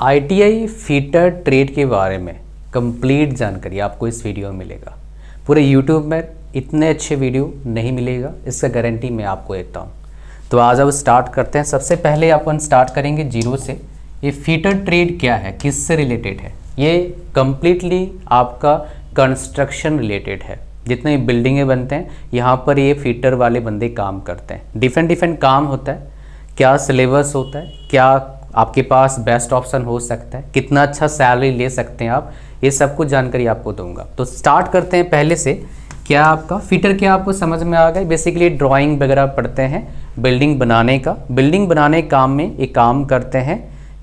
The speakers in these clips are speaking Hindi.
ITI फीटर ट्रेड के बारे में कंप्लीट जानकारी आपको इस वीडियो में मिलेगा। पूरे YouTube में इतने अच्छे वीडियो नहीं मिलेगा, इसका गारंटी मैं आपको देता हूँ। तो आज अब स्टार्ट करते हैं। सबसे पहले अपन स्टार्ट करेंगे जीरो से। ये फीटर ट्रेड क्या है, किससे रिलेटेड है? ये कम्प्लीटली आपका कंस्ट्रक्शन रिलेटेड है। जितने बिल्डिंगें बनते हैं यहाँ पर ये फीटर वाले बंदे काम करते हैं। डिफरेंट काम होता है, क्या सिलेबस होता है, क्या आपके पास बेस्ट ऑप्शन हो सकता है, कितना अच्छा सैलरी ले सकते हैं आप, ये सब कुछ जानकारी आपको दूंगा। तो स्टार्ट करते हैं पहले से। क्या आपका फीटर क्या आपको समझ में आ गया? बेसिकली ड्राइंग वगैरह पढ़ते हैं बिल्डिंग बनाने का। बिल्डिंग बनाने काम में ये काम करते हैं,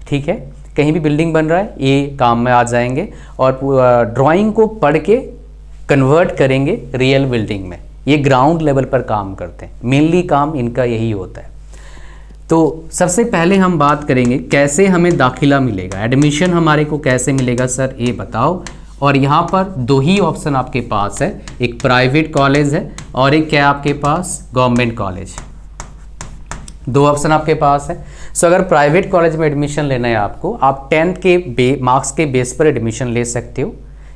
ठीक है। कहीं भी बिल्डिंग बन रहा है ये काम में आ जाएंगे और ड्राइंग को पढ़ के कन्वर्ट करेंगे रियल बिल्डिंग में। ये ग्राउंड लेवल पर काम करते हैं, मेनली काम इनका यही होता है। तो सबसे पहले हम बात करेंगे कैसे हमें दाखिला मिलेगा, एडमिशन हमारे को कैसे मिलेगा सर ये बताओ। और यहाँ पर दो ही ऑप्शन आपके पास है, एक प्राइवेट कॉलेज है और एक क्या आपके पास गवर्नमेंट कॉलेज। दो ऑप्शन आपके पास है। सो अगर प्राइवेट कॉलेज में एडमिशन लेना है आपको, आप 10th के मार्क्स के बेस पर एडमिशन ले सकते हो,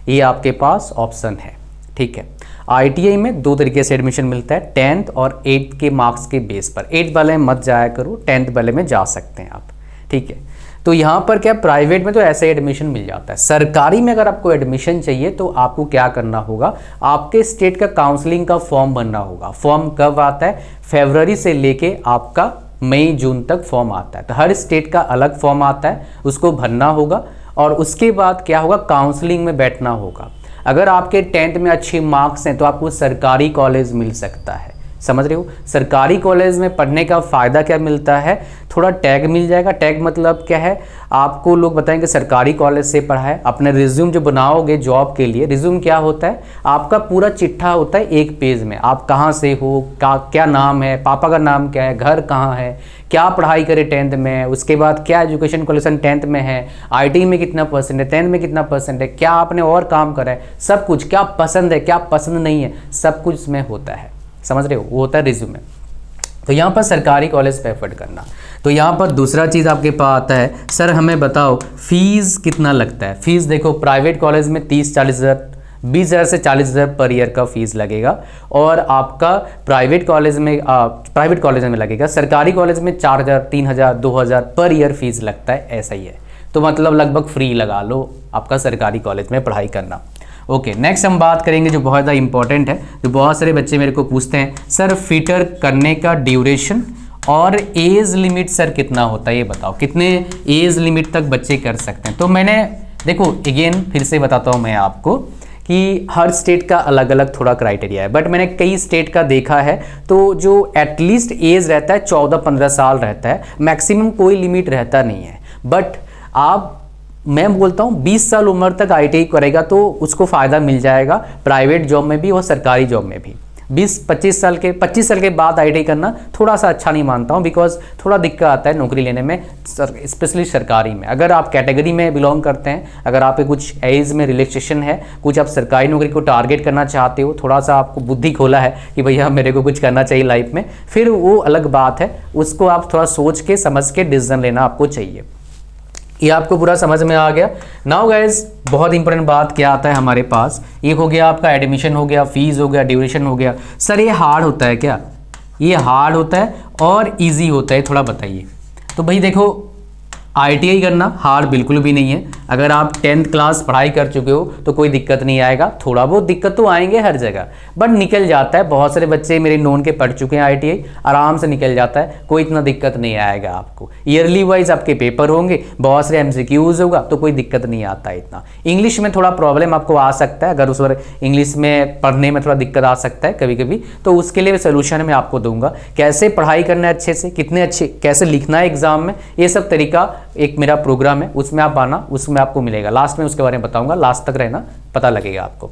ये आपके पास ऑप्शन है, ठीक है। ITI में दो तरीके से एडमिशन मिलता है, 10th और 8th के मार्क्स के बेस पर। 8th वाले में मत जाया करो, 10th वाले में जा सकते हैं आप, ठीक है। तो यहाँ पर क्या प्राइवेट में तो ऐसे एडमिशन मिल जाता है। सरकारी में अगर आपको एडमिशन चाहिए तो आपको क्या करना होगा, आपके स्टेट का काउंसलिंग का फॉर्म भरना होगा। फॉर्म कब आता है? फरवरी से लेके आपका मई जून तक फॉर्म आता है। तो हर स्टेट का अलग फॉर्म आता है, उसको भरना होगा और उसके बाद क्या होगा, काउंसलिंग में बैठना होगा। अगर आपके 10th में अच्छे मार्क्स हैं तो आपको सरकारी कॉलेज मिल सकता है, समझ रहे हो। सरकारी कॉलेज में पढ़ने का फ़ायदा क्या मिलता है, थोड़ा टैग मिल जाएगा। टैग मतलब क्या है, आपको लोग बताएंगे सरकारी कॉलेज से पढ़ा है। अपने रिज्यूम जो बनाओगे जॉब के लिए, रिज्यूम क्या होता है, आपका पूरा चिट्ठा होता है एक पेज में। आप कहाँ से हो, क्या नाम है, पापा का नाम क्या है, घर कहाँ है, क्या पढ़ाई करे 10th में, उसके बाद क्या एजुकेशन क्वालिफिकेशन 10th में है, ITI में कितना परसेंट है, 10th में कितना परसेंट है, क्या आपने और काम करा है, सब कुछ, क्या पसंद है क्या पसंद नहीं है, सब कुछ इसमें होता है, समझ रहे हो। वो होता है रिज्यूमे। तो यहाँ पर सरकारी कॉलेज प्रेफर करना। तो यहाँ पर दूसरा चीज़ आपके पास आता है, सर हमें बताओ फीस कितना लगता है। फीस देखो, प्राइवेट कॉलेज में 30-40 हज़ार, 20 हज़ार से 40 हज़ार पर ईयर का फीस लगेगा और आपका प्राइवेट कॉलेज में लगेगा। सरकारी कॉलेज में 4 हज़ार, 3 हज़ार, 2 हज़ार पर ईयर फीस लगता है, ऐसा ही है। तो मतलब लगभग फ्री लगा लो आपका सरकारी कॉलेज में पढ़ाई करना। ओके, नेक्स्ट हम बात करेंगे जो बहुत ज़्यादा इंपॉर्टेंट है, जो बहुत सारे बच्चे मेरे को पूछते हैं, सर फीटर करने का ड्यूरेशन और एज लिमिट सर कितना होता है ये बताओ, कितने एज लिमिट तक बच्चे कर सकते हैं। तो मैंने देखो अगेन फिर से बताता हूँ मैं आपको कि हर स्टेट का अलग अलग थोड़ा क्राइटेरिया है, बट मैंने कई स्टेट का देखा है तो जो एटलीस्ट एज रहता है 14-15 साल रहता है, मैक्सिमम कोई लिमिट रहता नहीं है। बट मैं बोलता हूँ 20 साल उम्र तक ITI करेगा तो उसको फ़ायदा मिल जाएगा प्राइवेट जॉब में भी और सरकारी जॉब में भी। 25 साल के बाद ITI करना थोड़ा सा अच्छा नहीं मानता हूँ, बिकॉज थोड़ा दिक्कत आता है नौकरी लेने में, स्पेशली सरकारी में। अगर आप कैटेगरी में बिलोंग करते हैं, अगर आप कुछ एज में रिलैक्सेशन है, कुछ आप सरकारी नौकरी को टारगेट करना चाहते हो, थोड़ा सा आपको बुद्धि खोला है कि भैया मेरे को कुछ करना चाहिए लाइफ में, फिर वो अलग बात है। उसको आप थोड़ा सोच के समझ के डिसीजन लेना आपको चाहिए। ये आपको पूरा समझ में आ गया। नाउ गाइज बहुत इंपॉर्टेंट बात क्या आता है हमारे पास, ये हो गया आपका एडमिशन हो गया, फीस हो गया, ड्यूरेशन हो गया। सर ये हार्ड होता है क्या? ये हार्ड होता है और इजी होता है, थोड़ा बताइए। तो भाई देखो ITI करना हार्ड बिल्कुल भी नहीं है। अगर आप 10th क्लास पढ़ाई कर चुके हो तो कोई दिक्कत नहीं आएगा, थोड़ा बहुत दिक्कत तो आएंगे हर जगह, बट निकल जाता है। बहुत सारे बच्चे मेरे नोन के पढ़ चुके हैं ITI, आराम से निकल जाता है, कोई इतना दिक्कत नहीं आएगा आपको। ईयरली वाइज आपके पेपर होंगे, बहुत सारे MCQs होगा तो कोई दिक्कत नहीं आता है इतना। इंग्लिश में थोड़ा प्रॉब्लम आपको आ सकता है, अगर उस पर इंग्लिश में पढ़ने में थोड़ा दिक्कत आ सकता है कभी कभी, तो उसके लिए सोल्यूशन मैं आपको दूंगा। कैसे पढ़ाई करना है अच्छे से, कितने अच्छे कैसे लिखना है एग्जाम में, ये सब तरीका एक मेरा प्रोग्राम है, उसमें आप आना, उसमें आपको मिलेगा। लास्ट में उसके बारे में बताऊंगा, लास्ट तक रहना, पता लगेगा आपको।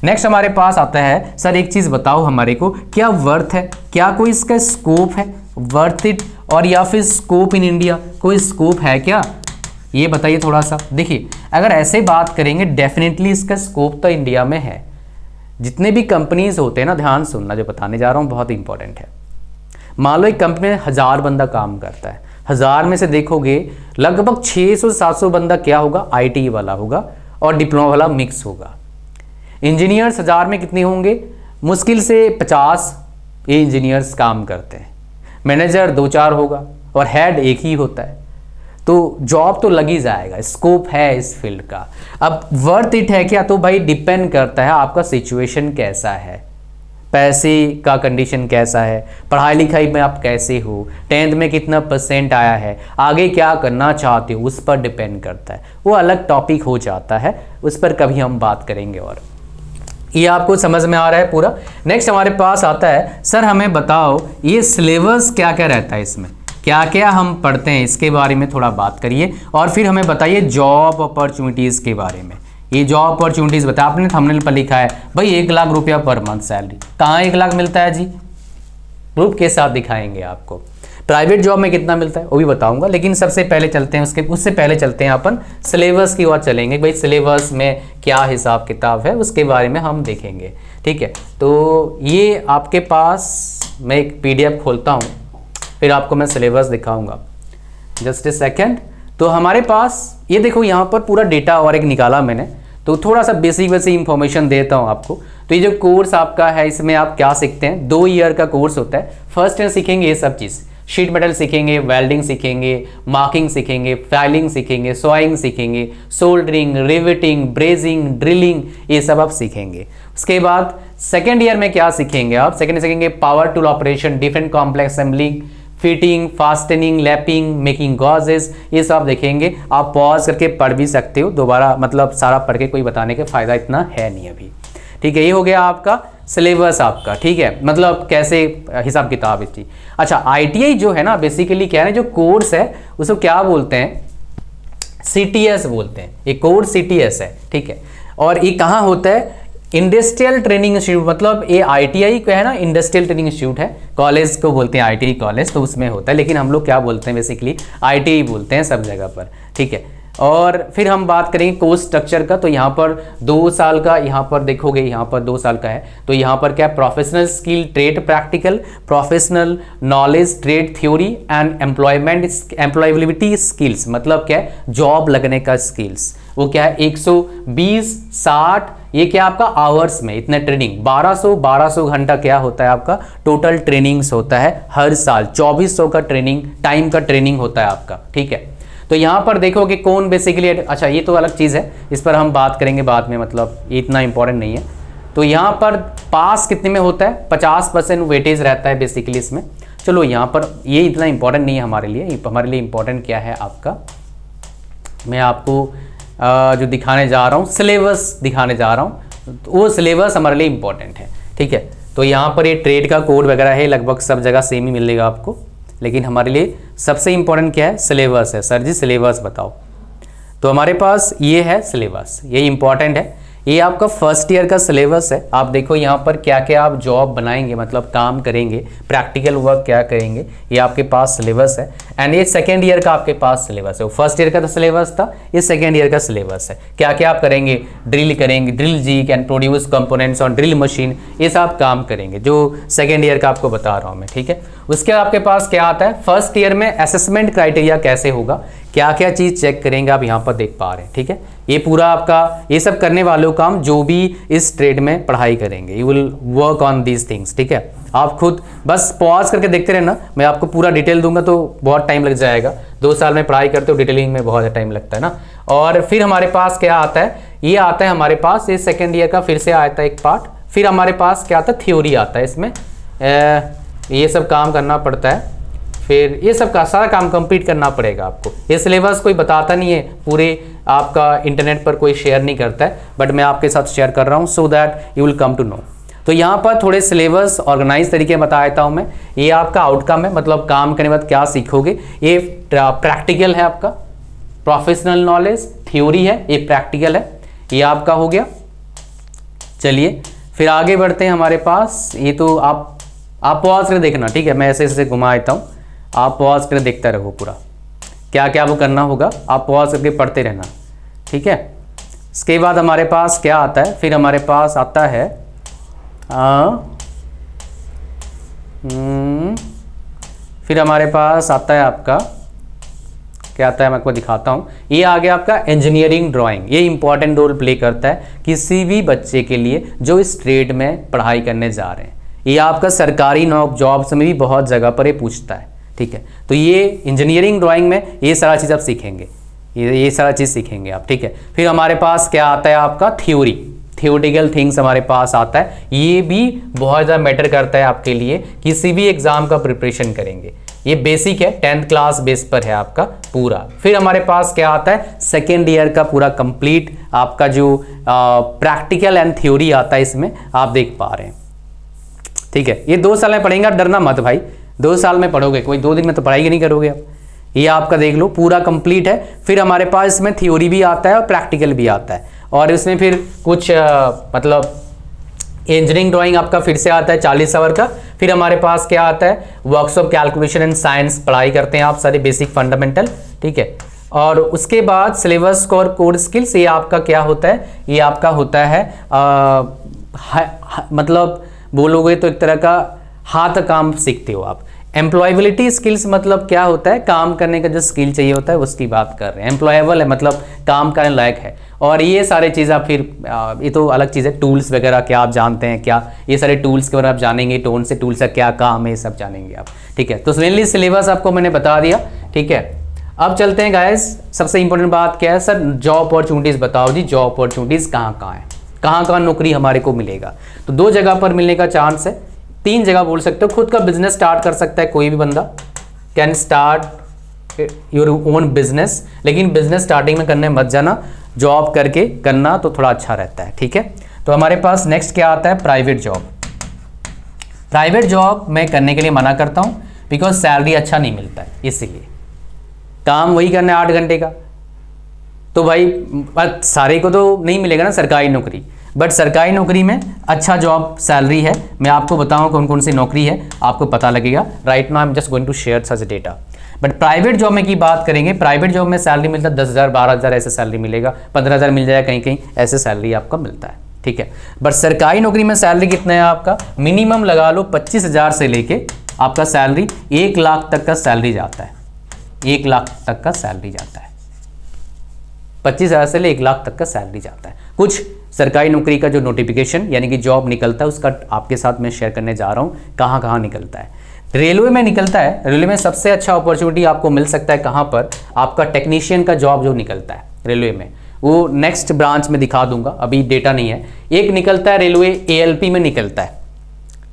नेक्स्ट हमारे पास आता है, सर एक चीज बताओ हमारे को, क्या वर्थ है, क्या कोई इसका स्कोप है, वर्थ इट, और या फिर स्कोप इन इंडिया, कोई स्कोप है क्या, ये बताइए थोड़ा सा। देखिए अगर ऐसे बात करेंगे डेफिनेटली इसका स्कोप तो इंडिया में है। जितने भी कंपनीज होते हैं ना, ध्यान सुनना जो बताने जा रहा हूँ बहुत इंपॉर्टेंट है। मान लो एक कंपनी में 1000 बंदा काम करता है, 1000 में से देखोगे लगभग 600-700 बंदा क्या होगा, आईटी वाला होगा और डिप्लोमा वाला मिक्स होगा। इंजीनियर्स 1000 में कितने होंगे, मुश्किल से 50 ये इंजीनियर्स काम करते हैं। मैनेजर 2-4 होगा और हेड एक ही होता है। तो जॉब तो लग ही जाएगा, स्कोप है इस फील्ड का। अब वर्थ इट है क्या, तो भाई डिपेंड करता है आपका सिचुएशन कैसा है, पैसे का कंडीशन कैसा है, पढ़ाई लिखाई में आप कैसे हो, 10th में कितना % आया है, आगे क्या करना चाहते हो, उस पर डिपेंड करता है। वो अलग टॉपिक हो जाता है, उस पर कभी हम बात करेंगे। और ये आपको समझ में आ रहा है पूरा। नेक्स्ट हमारे पास आता है, सर हमें बताओ ये सिलेबस क्या क्या रहता है, इसमें क्या क्या हम पढ़ते हैं, इसके बारे में थोड़ा बात करिए। और फिर हमें बताइए जॉब अपॉर्चुनिटीज़ के बारे में। ये जॉब अपॉर्चुनिटीज़ बताया आपने, थंबनेल पर लिखा है भाई 1 लाख रुपया पर मंथ सैलरी। कहाँ 1 लाख मिलता है जी, प्रूफ के साथ दिखाएंगे आपको। प्राइवेट जॉब में कितना मिलता है वो भी बताऊंगा, लेकिन सबसे पहले चलते हैं उससे पहले चलते हैं अपन सिलेबस की ओर चलेंगे। भाई सिलेबस में क्या हिसाब किताब है उसके बारे में हम देखेंगे, ठीक है। तो ये आपके पास मैं एक PDF खोलता हूँ, फिर आपको मैं सिलेबस दिखाऊंगा। Just a second. तो हमारे पास ये देखो यहाँ पर पूरा डेटा और एक निकाला मैंने, तो थोड़ा सा बेसिक इंफॉर्मेशन देता हूँ आपको। तो ये जो कोर्स आपका है इसमें आप क्या सीखते हैं, 2 ईयर का कोर्स होता है। फर्स्ट ईयर सीखेंगे ये सब चीज़, शीट मेटल सीखेंगे, वेल्डिंग सीखेंगे, मार्किंग सीखेंगे, फाइलिंग सीखेंगे, सोइंग सीखेंगे, सोल्डरिंग, रिवेटिंग, ब्रेजिंग, ड्रिलिंग, ये सब आप सीखेंगे। उसके बाद सेकेंड ईयर में क्या सीखेंगे आप, सेकेंड सीखेंगे power tool operation, different complex assembling, fitting, fastening, lapping, making gauges, ये सब देखेंगे। आप पॉज करके पढ़ भी सकते हो दोबारा, मतलब सारा पढ़ के कोई बताने का फ़ायदा इतना है नहीं अभी, ठीक है। ये हो गया आपका सिलेबस आपका, ठीक है, मतलब कैसे हिसाब किताब इसकी। अच्छा ITI जो है ना बेसिकली क्या है, जो कोर्स है उसको क्या बोलते हैं, CTS बोलते हैं। ये कोर्स CTS है, ठीक है। और ये कहाँ होता है, इंडस्ट्रियल ट्रेनिंग इंस्टीट्यूट, मतलब ये ITI का है ना, इंडस्ट्रियल ट्रेनिंग इंस्टीट्यूट है। कॉलेज को बोलते हैं ITI कॉलेज, तो उसमें होता है, लेकिन हम लोग क्या बोलते हैं बेसिकली ITI बोलते हैं सब जगह पर, ठीक है। और फिर हम बात करेंगे कोर्स स्ट्रक्चर का। तो यहाँ पर 2 साल का, यहाँ पर देखोगे यहाँ पर 2 साल का है। तो यहाँ पर क्या, professional skill trade practical, professional knowledge trade theory and employability skills, मतलब क्या है, जॉब लगने का स्किल्स। वो क्या है 120-60, ये क्या आपका आवर्स में इतने ट्रेनिंग, 1200 घंटा क्या होता है आपका टोटल ट्रेनिंग्स होता है हर साल। 2400 का ट्रेनिंग टाइम का ट्रेनिंग होता है आपका, ठीक है। तो यहाँ पर देखो कि कौन बेसिकली, अच्छा ये तो अलग चीज़ है, इस पर हम बात करेंगे बाद में, मतलब ये इतना इंपॉर्टेंट नहीं है। तो यहाँ पर पास कितने में होता है, 50% वेटेज रहता है बेसिकली इसमें। चलो यहाँ पर ये इतना इंपॉर्टेंट नहीं है हमारे लिए। हमारे लिए इंपॉर्टेंट क्या है आपका, मैं आपको जो दिखाने जा रहा हूँ, सिलेबस दिखाने जा रहा हूँ, तो वो सिलेबस हमारे लिए इंपॉर्टेंट है, ठीक है। तो यहाँ पर ये ट्रेड का कोड वगैरह है, लगभग सब जगह सेम ही मिलेगा आपको, लेकिन हमारे लिए सबसे इंपॉर्टेंट क्या है, सिलेबस है। सर जी सिलेबस बताओ। तो हमारे पास ये है सिलेबस, ये इंपॉर्टेंट है। ये आपका फर्स्ट ईयर का सिलेबस है। आप देखो यहाँ पर क्या क्या आप जॉब बनाएंगे, मतलब काम करेंगे, प्रैक्टिकल वर्क क्या करेंगे, ये आपके पास सिलेबस है। एंड ये सेकेंड ईयर का आपके पास सिलेबस है। फर्स्ट ईयर का तो सिलेबस था, ये सेकेंड ईयर का सिलेबस है। क्या क्या आप करेंगे, ड्रिल करेंगे, ड्रिल जी can produce components on drill machine, ये सब काम करेंगे, जो सेकेंड ईयर का आपको बता रहा हूँ मैं, ठीक है। उसके आपके पास क्या आता है, फर्स्ट ईयर में असेसमेंट क्राइटेरिया कैसे होगा, क्या क्या चीज़ चेक करेंगे, आप यहाँ पर देख पा रहे हैं, ठीक है। ये पूरा आपका, ये सब करने वालों का हम जो भी इस ट्रेड में पढ़ाई करेंगे, you will work on these things, ठीक है। आप खुद बस पॉज करके देखते रहना, मैं आपको पूरा डिटेल दूंगा तो बहुत टाइम लग जाएगा। 2 साल में पढ़ाई करते हो, डिटेलिंग में बहुत टाइम लगता है ना। और फिर हमारे पास क्या आता है, ये आता है हमारे पास, ये सेकेंड ईयर का फिर से आता है एक पार्ट। फिर हमारे पास क्या आता है, थ्योरी आता है, इसमें ये सब काम करना पड़ता है। फिर ये सब का सारा काम कंप्लीट करना पड़ेगा आपको। ये सिलेबस कोई बताता नहीं है, पूरे आपका इंटरनेट पर कोई शेयर नहीं करता है, बट मैं आपके साथ शेयर कर रहा हूँ so that you will come to know. तो यहाँ पर थोड़े सिलेबस ऑर्गेनाइज तरीके बता देता हूँ मैं। ये आपका आउटकम है, मतलब काम करने के बाद क्या सीखोगे। ये प्रैक्टिकल है आपका, प्रोफेशनल नॉलेज थ्योरी है, ये प्रैक्टिकल है, ये आपका हो गया। चलिए फिर आगे बढ़ते हैं हमारे पास। ये तो आप पॉज कर देखना, ठीक है, मैं ऐसे ऐसे घुमा देता हूँ, आप पॉज कर देखते रहो पूरा क्या क्या वो करना होगा, आप पॉज करके पढ़ते रहना, ठीक है। इसके बाद हमारे पास क्या आता है, फिर हमारे पास आता है फिर हमारे पास आता है आपका क्या आता है मैं आपको दिखाता हूँ। ये आ गया आपका इंजीनियरिंग ड्राइंग। ये इंपॉर्टेंट रोल प्ले करता है किसी भी बच्चे के लिए जो इस ट्रेड में पढ़ाई करने जा रहे हैं। ये आपका सरकारी जॉब्स में भी बहुत जगह पर ये पूछता है, ठीक है। तो ये इंजीनियरिंग ड्राइंग में ये सारा चीज़ आप सीखेंगे, ये सारा चीज़ सीखेंगे आप, ठीक है। फिर हमारे पास क्या आता है आपका थियोरिटिकल थिंग्स हमारे पास आता है। ये भी बहुत ज़्यादा मैटर करता है आपके लिए, किसी भी एग्जाम का प्रिपरेशन करेंगे। ये बेसिक है, 10th क्लास बेस पर है आपका पूरा। फिर हमारे पास क्या आता है, सेकेंड ईयर का पूरा कंप्लीट आपका जो प्रैक्टिकल एंड थ्योरी आता है, इसमें आप देख पा रहे हैं, ठीक है। ये 2 साल में पढ़ेंगे, आप डरना मत भाई, 2 साल में पढ़ोगे, कोई 2 दिन में तो पढ़ाई नहीं करोगे आप। ये आपका देख लो पूरा कंप्लीट है। फिर हमारे पास इसमें थ्योरी भी आता है और प्रैक्टिकल भी आता है, और इसमें फिर कुछ मतलब इंजीनियरिंग ड्राइंग आपका फिर से आता है 40 आवर का। फिर हमारे पास क्या आता है, वर्कशॉप कैलकुलेशन एंड साइंस पढ़ाई करते हैं आप सारे बेसिक फंडामेंटल, ठीक है। और उसके बाद सिलेबस और कोड स्किल्स, ये आपका क्या होता है, ये आपका होता है मतलब बोलोगे तो एक तरह का हाथ काम सीखते हो आप। एम्प्लॉयबिलिटी स्किल्स मतलब क्या होता है, काम करने का जो स्किल चाहिए होता है उसकी बात कर रहे हैं। एम्प्लॉयबल है मतलब काम करने लायक है। और ये सारे चीज़ आप फिर ये तो अलग चीज़ है, टूल्स वगैरह क्या आप जानते हैं क्या, ये सारे टूल्स के बारे में आप जानेंगे, टोन से टूल्स का क्या काम है ये सब जानेंगे आप, ठीक है। तो मेनली सिलेबस आपको मैंने बता दिया, ठीक है। अब चलते हैं गाइस, सबसे इंपॉर्टेंट बात क्या है सर, जॉब अपॉर्चुनिटीज़ बताओ जी, जॉब अपॉर्चुनिटीज़ कहाँ है, कहाँ नौकरी हमारे को मिलेगा। तो 2 जगह पर मिलने का चांस है, 3 जगह बोल सकते हो। खुद का बिजनेस स्टार्ट कर सकता है कोई भी बंदा, can start your own business, लेकिन बिजनेस स्टार्टिंग में करने मत जाना, जॉब करके करना तो थोड़ा अच्छा रहता है, ठीक है। तो हमारे पास नेक्स्ट क्या आता है, प्राइवेट जॉब। प्राइवेट जॉब मैं करने के लिए मना करता हूँ, बिकॉज सैलरी अच्छा नहीं मिलता है, इसीलिए काम वही करना है 8 घंटे का। तो भाई सारे को तो नहीं मिलेगा ना सरकारी नौकरी, बट सरकारी नौकरी में अच्छा जॉब सैलरी है। मैं आपको बताऊं कौन कौन सी नौकरी है, आपको पता लगेगा। Right now I am just going to share such data. But private job में की बात करेंगे, प्राइवेट जॉब में सैलरी मिलता है 10,000 12,000 ऐसे सैलरी मिलेगा, 15,000 मिल जाएगा कहीं कहीं, ऐसे सैलरी आपका मिलता है, ठीक है। बट सरकारी नौकरी में सैलरी कितना है आपका, मिनिमम लगा लो 25,000 से लेके आपका सैलरी 1 लाख तक का सैलरी जाता है, 1 लाख तक का सैलरी जाता है। 25,000 से ले 1 लाख तक का सैलरी जाता है। कुछ सरकारी नौकरी का जो नोटिफिकेशन यानी कि जॉब निकलता है उसका आपके साथ मैं शेयर करने जा रहा हूँ, कहाँ कहाँ निकलता है। रेलवे में निकलता है, रेलवे में सबसे अच्छा अपॉर्चुनिटी आपको मिल सकता है कहाँ पर, आपका टेक्नीशियन का जॉब जो निकलता है रेलवे में, वो नेक्स्ट ब्रांच में दिखा दूंगा, अभी डेटा नहीं है। एक निकलता है रेलवे ALP में निकलता है,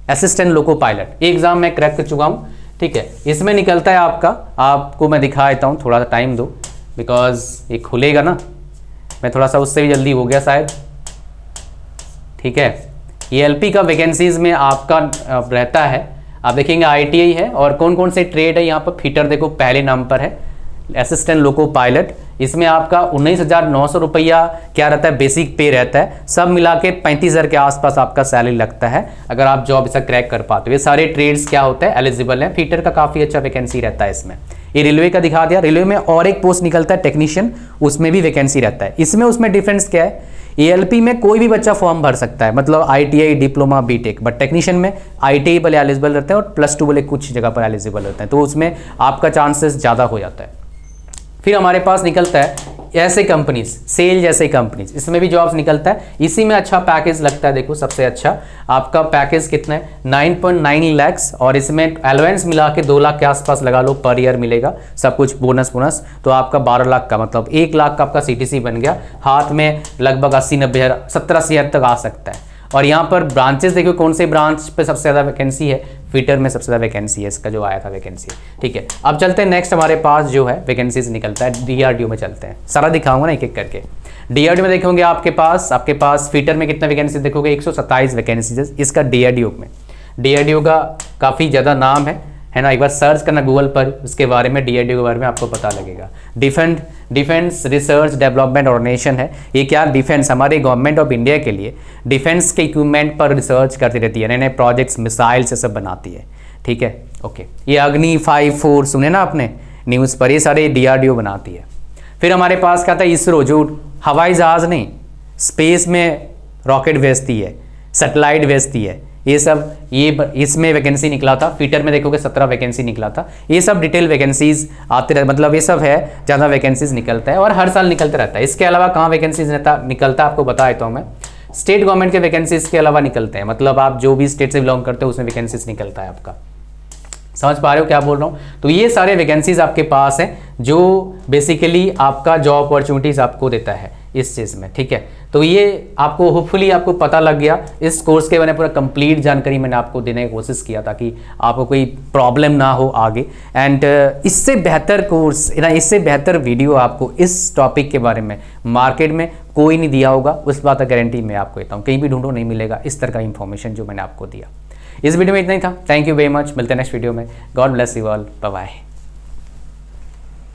असिस्टेंट लोको पायलट, ये एग्जाम मैं क्रैक कर चुका हूँ, ठीक है। इसमें निकलता है आपका, आपको मैं दिखा देता हूँ, थोड़ा सा टाइम दो बिकॉज ये खुलेगा ना, मैं थोड़ा सा उससे भी जल्दी हो गया शायद, ठीक है। ALP का वैकेंसीज में आपका रहता है, आप देखेंगे ITI है और कौन कौन से ट्रेड है यहाँ पर। फिटर देखो पहले नाम पर है, असिस्टेंट लोको पायलट, इसमें आपका 19,900 रुपया क्या रहता है, बेसिक पे रहता है। सब मिला के 35,000 के आसपास आपका सैलरी लगता है अगर आप जॉब इसे क्रैक कर पाते हो। ये सारे ट्रेड्स क्या होते हैं, एलिजिबल हैं। फिटर का काफ़ी अच्छा वैकेंसी रहता है इसमें। ये रेलवे का दिखा दिया, रेलवे में और एक पोस्ट निकलता है टेक्नीशियन, उसमें भी वैकेंसी रहता है। इसमें उसमें डिफरेंस क्या है, ALP में कोई भी बच्चा फॉर्म भर सकता है, मतलब ITI diploma BTech, but technician में ITI वाले एलिजिबल रहते हैं और +2 वाले कुछ जगह पर एलिजिबल रहते हैं, तो उसमें आपका चांसेस ज़्यादा हो जाता है। फिर हमारे पास निकलता है ऐसे कंपनीज, सेल जैसे कंपनीज, इसमें भी जॉब्स निकलता है। इसी में अच्छा पैकेज लगता है, देखो सबसे अच्छा आपका पैकेज कितना है, 9.9 lakhs, और इसमें अलाउंस मिला के 2 लाख के आसपास लगा लो पर ईयर मिलेगा, सब कुछ बोनस, तो आपका 12 लाख का मतलब 1 लाख का आपका CTC बन गया। हाथ में लगभग 80-90 हज़ार 70-80 हज़ार तक आ सकता है। और यहाँ पर ब्रांचेस देखो कौन से ब्रांच पे सबसे ज़्यादा वैकेंसी है, फिटर में सबसे ज़्यादा वैकेंसी है, इसका जो आया था वैकेंसी, ठीक है। अब चलते हैं नेक्स्ट, हमारे पास जो है वैकेंसीज निकलता है DRDO में चलते हैं, सारा दिखाऊंगा ना एक एक करके। DRDO में देखोगे आपके पास फिटर में कितना वैकेंसी देखोगे, 127 वैकेंसीज इसका DRDO में। DRDO का काफ़ी ज़्यादा नाम है ना, एक बार सर्च करना गूगल पर उसके बारे में, DRDO के बारे में आपको पता लगेगा। डिफेंस रिसर्च डेवलपमेंट ऑर्गेनाइजेशन है ये। क्या, डिफेंस हमारे गवर्नमेंट ऑफ इंडिया के लिए डिफेंस के इक्विपमेंट पर रिसर्च करती रहती है, नए नए प्रोजेक्ट्स मिसाइल से सब बनाती है, ठीक है, ओके। ये अग्नि 5-4 सुने ना आपने न्यूज़ पर, ये सारे DRDO बनाती है। फिर हमारे पास क्या था, इसरो, जो हवाई जहाज़ नहीं, स्पेस में रॉकेट भेजती है, सैटेलाइट भेजती है, ये सब इसमें वैकेंसी निकला था, फीटर में देखोगे 17 वैकेंसी निकला था। ये सब डिटेल वैकेंसीज आते रहते, मतलब ये सब है ज़्यादा वैकेंसीज निकलता है और हर साल निकलता रहता है। इसके अलावा कहाँ वैकेंसीज निकलता है आपको बता देता हूँ मैं। स्टेट गवर्नमेंट के वैकेंसीज के अलावा निकलते हैं, मतलब आप जो भी स्टेट से बिलोंग करते हो उसमें वैकेंसीज निकलता है आपका। समझ पा रहे हो क्या बोल रहा हूँ? तो ये सारे वैकेंसीज आपके पास हैं जो बेसिकली आपका जॉब अपॉर्चुनिटीज़ आपको देता है इस चीज़ में, ठीक है। तो ये आपको होपफुली आपको पता लग गया। इस कोर्स के बारे में पूरा कंप्लीट जानकारी मैंने आपको देने की कोशिश किया ताकि आपको कोई प्रॉब्लम ना हो आगे। एंड इससे बेहतर कोर्स ना, इससे बेहतर वीडियो आपको इस टॉपिक के बारे में मार्केट में कोई नहीं दिया होगा, उस बात का गारंटी मैं आपको देता हूँ। कहीं भी ढूंढो नहीं मिलेगा इस तरह का इंफॉर्मेशन जो मैंने आपको दिया। इस वीडियो में इतना ही था। Thank you very much. मिलते हैं नेक्स्ट वीडियो में। God bless you all. Bye bye.